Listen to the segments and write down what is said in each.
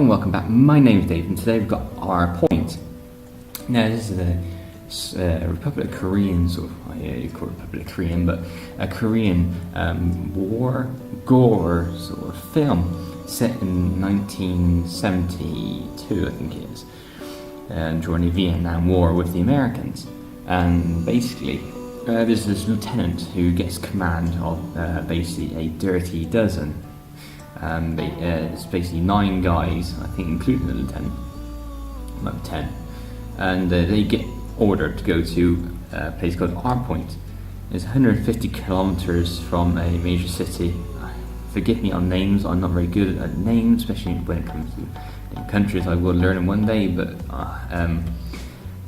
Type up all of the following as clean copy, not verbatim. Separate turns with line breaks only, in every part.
and welcome back. My name is Dave, and today we've got our point. Now, this is a Republic of Korean sort of, yeah, you call it Republic of Korean, but a Korean war gore sort of film set in 1972, I think it is, during the Vietnam War with the Americans. And basically, there's this lieutenant who gets command of basically a dirty dozen. It's basically 9 guys, I think, including the lieutenant, maybe 10, and they get ordered to go to a place called R Point. It's 150 kilometers from a major city. Forgive me on names, I'm not very good at names, especially when it comes to countries. I will learn them one day, but I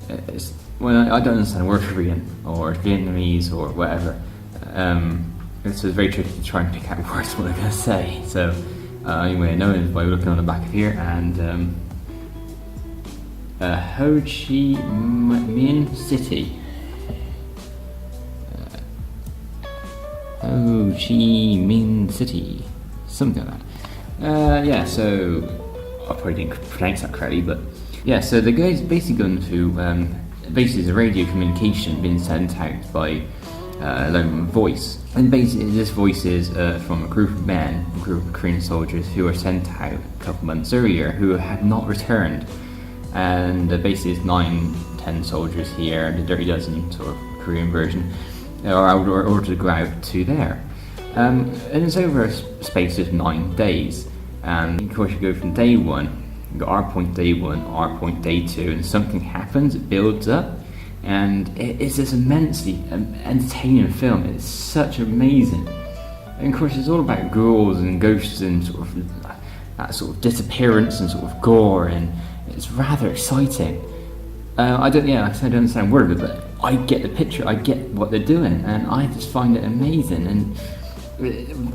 don't understand a word Korean or Vietnamese or whatever. It's very tricky to try and pick out words what I'm going to say. So anyway, I know it by looking on the back of here, and Ho Chi Minh City. Ho Chi Minh City, something like that. Yeah, so I probably didn't pronounce that correctly, but yeah. So the guy's basically going to basically the radio communication being sent out by a lone voice, and basically this voice is from a group of men, a group of Korean soldiers who were sent out a couple months earlier who had not returned, and basically it's 9-10 soldiers here, the Dirty Dozen sort of Korean version, are ordered to go out to there, and it's over a space of 9 days, and of course you go from day 1, you got R Point day 1, R Point day 2, and something happens, it builds up. And it's this immensely entertaining film. It's such amazing, and of course it's all about ghouls and ghosts and sort of that sort of disappearance and sort of gore, and it's rather exciting. I don't understand a word of it, but I get the picture. I get what they're doing, and I just find it amazing. And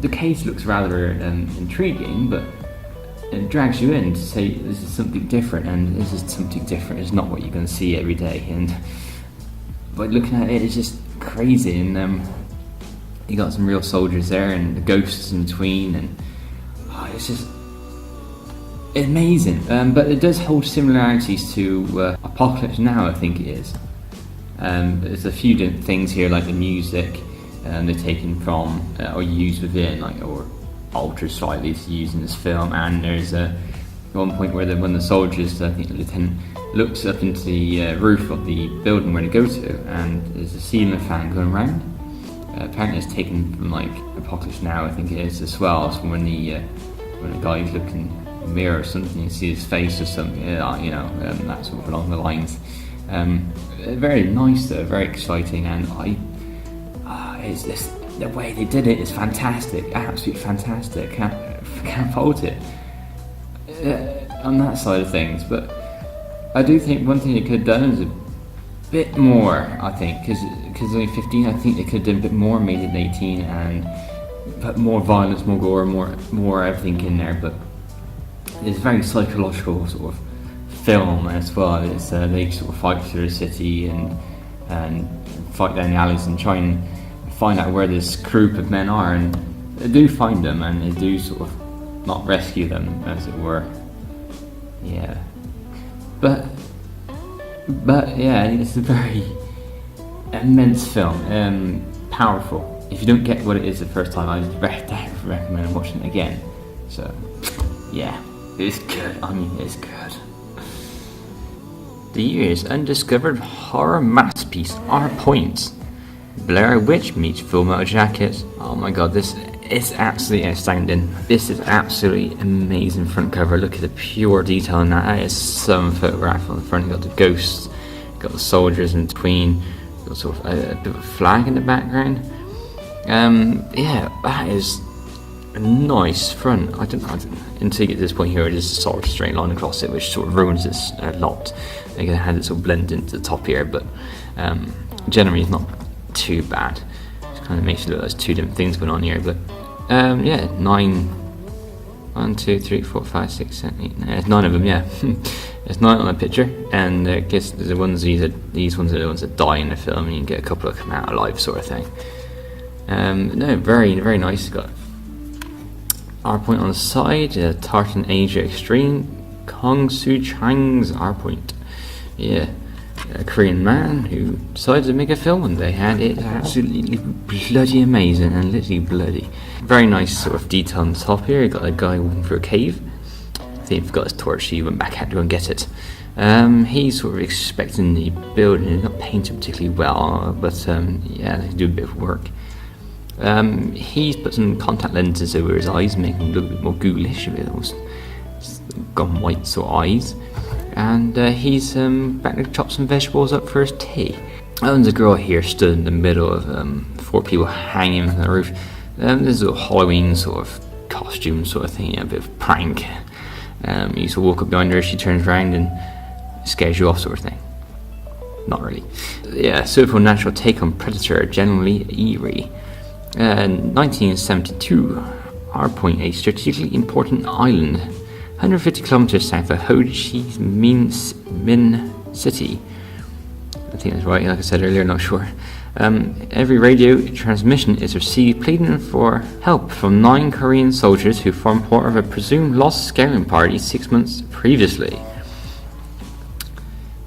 the case looks rather intriguing, but it drags you in to say this is something different, and this is something different. It's not what you're going to see every day, and but looking at it, it's just crazy, and you got some real soldiers there, and the ghosts in between, and it's just amazing. But it does hold similarities to Apocalypse Now, I think it is. There's a few different things here, like the music, they're taken from or used within, or altered slightly to use in this film. And there's one point where one of the soldiers, I think the lieutenant, looks up into the roof of the building where they go to, and there's a ceiling fan going around. Apparently it's taken from Apocalypse Now, I think it is as well. So when the guy's looking in the mirror or something, you see his face or something, that sort of along the lines. Very nice though, very exciting, and the way they did it is fantastic, absolutely fantastic. Can't fault it on that side of things. But I do think one thing they could have done is a bit more, I think, because only 15, I think they could have done a bit more, made it 18, and put more violence, more gore, more everything in there. But it's a very psychological sort of film as well. It's they sort of fight through the city and fight down the alleys and try and find out where this group of men are, and they do find them, and they do sort of not rescue them, as it were. Yeah. But yeah, it's a very immense film, powerful. If you don't get what it is the first time, I definitely recommend watching it again. So yeah, it's good. I mean, it's good. The year's undiscovered horror masterpiece, R Point. Blair Witch meets Full Metal Jacket. Oh my god, this is absolutely outstanding. This is absolutely amazing front cover. Look at the pure detail in that. That is some photograph on the front. You've got the ghosts, you've got the soldiers in between, you've got sort of a bit of a flag in the background. Yeah, that is a nice front. I don't until you get to this point here, it is sort of a straight line across it, which sort of ruins this a lot. They're going to have it sort of blend into the top here, but generally it's not too bad. It kind of makes it look like there's 2 different things going on here, but yeah, 9, 1, 2, 3, 4, 5, 6, 7, 8, 9, there's 9 of them, yeah. There's 9 on the picture, and I guess these ones are the ones that die in the film, and you can get a couple that come out alive, sort of thing. No, very, very nice. Got R Point on the side, Tartan Asia Extreme, Tae-Chang's R Point. Yeah, a Korean man who decided to make a film one day, and it's absolutely bloody amazing and literally bloody. Very nice sort of detail on the top here. You got a guy walking through a cave. I think he forgot his torch, so he went back out to go and get it. He's sort of expecting the building. It's not painted particularly well, but yeah, they do a bit of work. He's put some contact lenses over his eyes, making them look a bit more ghoulish, a bit almost gone white sort of eyes. And he's back to chop some vegetables up for his tea. There's a girl here stood in the middle of 4 people hanging from the roof. There's a Halloween sort of costume sort of thing, a bit of prank. You sort of walk up behind her, she turns around and scares you off sort of thing. Not really. Yeah, supernatural take on Predator, generally eerie. 1972, R Point, a strategically important island 150 kilometers south of Ho Chi Minh City. I think that's right, like I said earlier, not sure. Every radio transmission is received pleading for help from 9 Korean soldiers who formed part of a presumed lost scouting party 6 months previously.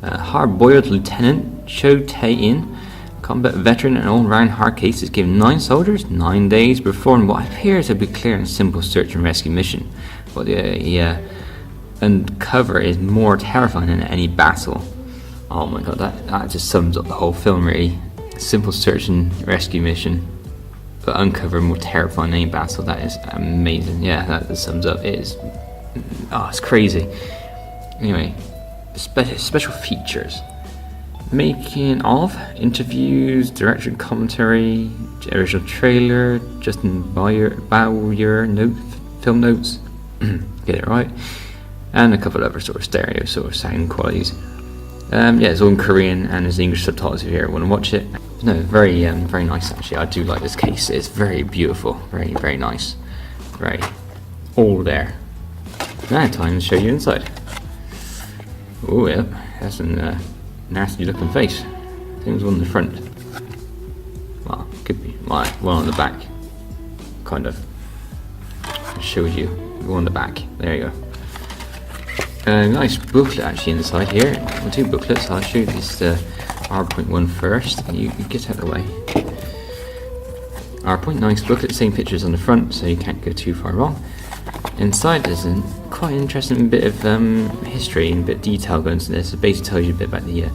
Hard-boiled Lieutenant Cho Tae-in, combat veteran and all-round hard case, is given 9 soldiers 9 days to perform what appears to be a clear and simple search and rescue mission. But the uncover is more terrifying than any battle. Oh my god, that just sums up the whole film really. Simple search and rescue mission, but uncover more terrifying than any battle. That is amazing. Yeah, that sums up. It is. Oh, it's crazy. Anyway, special features. Making of, interviews, director commentary, original trailer, Justin Bowyer film notes, get it right, and a couple of other sort of stereo sort of sound qualities. Yeah, it's all in Korean and there's English subtitles if you ever want to watch it. No, very nice actually. I do like this case. It's very beautiful, very, very nice, very all there. Now time to show you inside. Oh yeah, that's a nasty looking face. I think there's one in the front. Well, could be one on the back. Kind of. It shows you one on the back. There you go. Nice booklet actually inside here. Well, 2 booklets. I'll show you this R Point one first. You get out of the way. R Point, nice booklet. Same pictures on the front, so you can't go too far wrong. Inside there's a quite interesting bit of history and a bit of detail going into this. It basically tells you a bit about the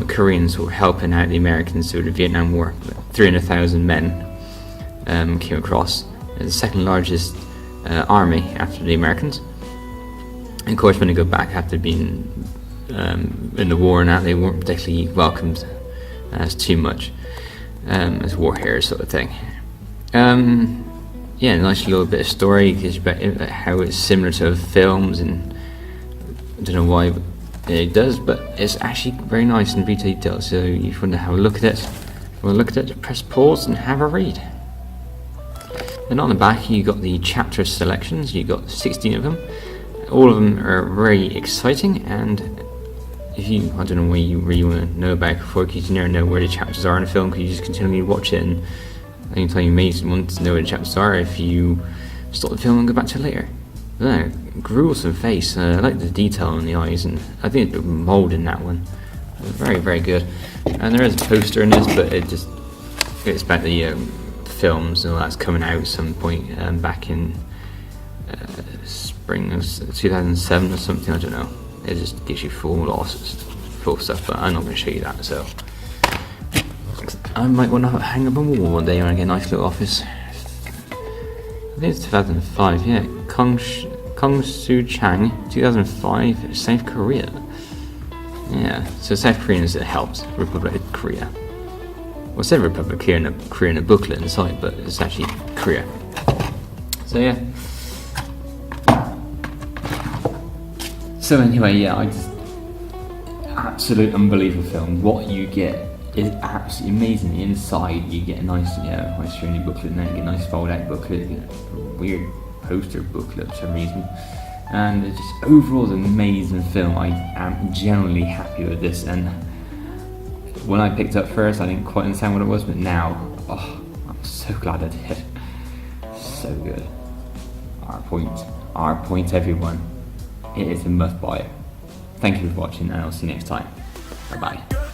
Koreans who were helping out the Americans through the Vietnam War. 300,000 men came across. The second largest army after the Americans. And of course, when they go back after being in the war and that, they weren't particularly welcomed as too much as war heroes sort of thing. Yeah, nice little bit of story because about how it's similar to films, and I don't know why it does, but it's actually very nice and very detailed. So if you want to have a look at it, press pause and have a read. And on the back, you got the chapter selections. You got 16 of them. All of them are very exciting, and if you, I don't know what you really want to know about before, because you never know where the chapters are in a film, because you just continually watch it, and anytime you may want to know where the chapters are if you stop the film and go back to it later. Gruesome face. I like the detail on the eyes, and I think it's a bit mould in that one. Very, very good. And there is a poster in this, but it's about the films and all that's coming out at some point back in spring of 2007 or something, I don't know. It just gives you full stuff, but I'm not going to show you that, so I might want to hang up a wall one day when I get a nice little office. I think it's 2005, yeah. Tae-Chang, 2005, South Korea. Yeah, so South Koreans, it helps. Republic of Korea. Well, it said Republic of Korea in a booklet inside, but it's actually Korea. So yeah. So anyway, yeah, absolute unbelievable film. What you get is absolutely amazing. Inside, you get a nice, nice shiny booklet, and then you get a nice fold-out booklet. You get a weird poster booklet for some reason. And it's just overall an amazing film. I am genuinely happy with this. And when I picked it up first, I didn't quite understand what it was, but now, I'm so glad I did. So good. R Point, everyone. it is a must buy. Thank you for watching, and I'll see you next time. Bye bye.